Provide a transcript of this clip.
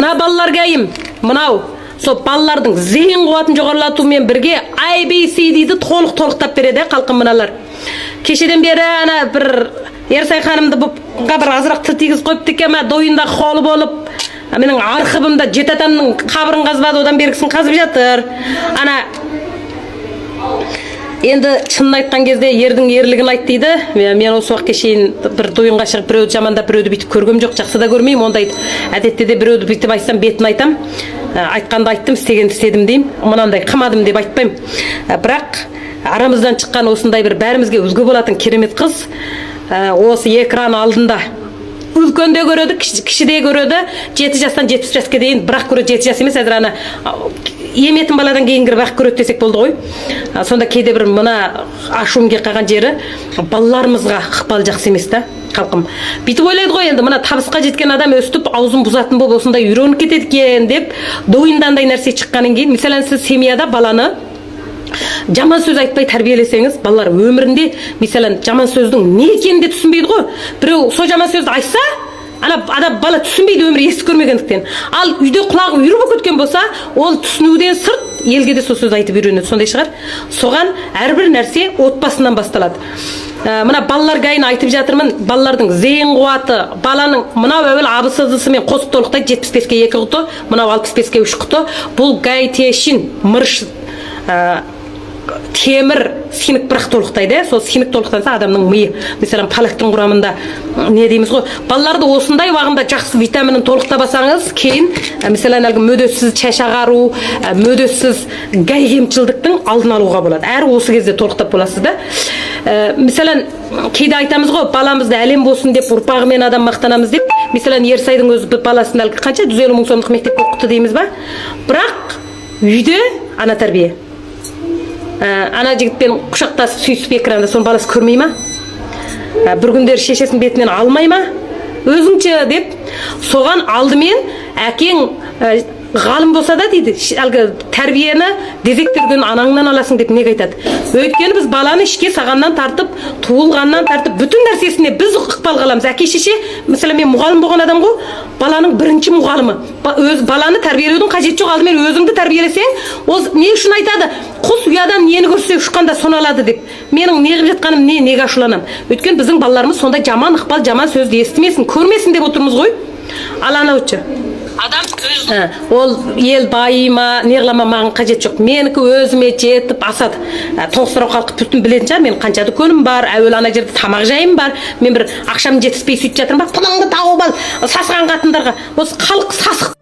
мына балаларға мынау сол балалардың зейін қуатын жоғарылатумен бірге ABCD'ді толықтап береді қалқым мыналар. Кешеден бері ана бір Ерсай ханымды бір азырақ тіл тигізіп қойыпты екен, дойында қолы болып, менің архивімда 7 адамның қабырын қазбады, одан бергісін қазып жатыр. Ана енді шынын айтқан кезде ердің ерлігін айт дейді. Мен осы уақытқа шейін бір дойынға шығып біреуді жамандап біреуді бүйтіп көргем жоқ, жақсы да көрмеймін. Ондайды әдетте де біреуді бүйтіп айтсам бетін айтам. Айтқанды айттым, істегенді істедім деймін. Мынандай қымадым деп айтпаймын. Бірақ арамыздан шыққан осындай бір бәрімізге үлгі болатын керемет қыз осы экран алдында үлкен де көреді, кіші де көреді, 7 жастан 70 жасқа дейін, бірақ көреді 7 жас емес, әзір ана еметін баладан кейін бірақ көреді десек болды ғой. Сонда кейде бір мына ашуымге қалған жері балаларымызға ықпал жақсы емес та қалқым. Бүйтіп ойлайды ғой, енді мына табысқа жеткен адам өстіп аузын бұзатын болып осындай үйреніп кетеді екен деп дойындандай нәрсе шыққаннан кейін, мысалы сіз семьяда баланы жаман сөз айтпай тәрбиелесеңіз, балалар өмірінде мысалы жаман сөздің не екенін де түсінбейді ғой. Біреу сол жаман сөзді айтса, бала түсінбейді, өмірі естіп көрмегендіктен. Ал үйде құлағы үйір болып кеткен болса, ол түсінуден сырт елге де сол сөз айтып үйренеді, сондай шығар. Соған әрбір нәрсе отбасынан басталады. Мына балалар гайын айтып жатырмын, балалардың зейін қуаты, баланың мынау әуел абысызысымен қосып толықтайды, 75-ке 2 құты, мынау 65-ке 3 құты. Бұл гай тешін, мырыш, темір синік бірақ толықтайды. Сол синік толықтанса адамның миы, мысалы палектің құрамында не дейміз ғой, балаларды осындай уағында жақсы витаминін толықтабасаңыз, кейін мысалы әлгі мөдессіз шаш ағару, мөдессіз гай кемшілдіктің алдын алуға болады. Әрі осы кезде толықтап боласыз да. Мысалы кейде айтамыз ғой, баламызды әлем болсын деп, ұрпағымен адам мақтанамыз деп. Мысалы Ерсайдың өзі баласын әлгі қанша 150 мың сомдық мектепке оқытты дейміз ба? Бірақ үйде ана тәрбие. Ана жігітпен құшақтасып сүйісіп экранда соны баласы көрмей ма? Бір күндері шешесінің бетінен алмай ма? Өзіңше деп, соған алдымен әкең ғалым болса да дейді, әлгі тәрбиені дезектерден анаңнан аласың деп неге айтады? Өйткені біз баланы ішке сағаннан тартып, туылғаннан тартып, bütün нәрсесіне біз ықпал қаламыз. Әке шеше, мысалы мен мұғалім болған адам ғой, баланың бірінші мұғалімі. Баланы тәрбиелеудің қажеті жоқ, алдымен өзіңді тәрбиелесең, ол не үшін айтады? Құс ұядан нені көрсе ұшқанда соны алады деп. Менің неғып жатқаным неге ашуланам? Өйткені біздің балаларымыз сондай жаман ықпал, жаман сөзді естімесін, көрмесін деп отырмыз ғой. Ал анау өтші. Ол ел байыма, неғылама маған қажет жоқ. Менікі өзіме жетіп асады. Тоғыстырау қалқы бүтін білетін шығар, мен қанша дүкенім бар, әуел ана жерде тамақ жайым бар. Мен бір ақшам жетіспей сөйтіп жатырмын ба, пұлыңды тауып ал, сасыған қатындарға. Осы халық сасық.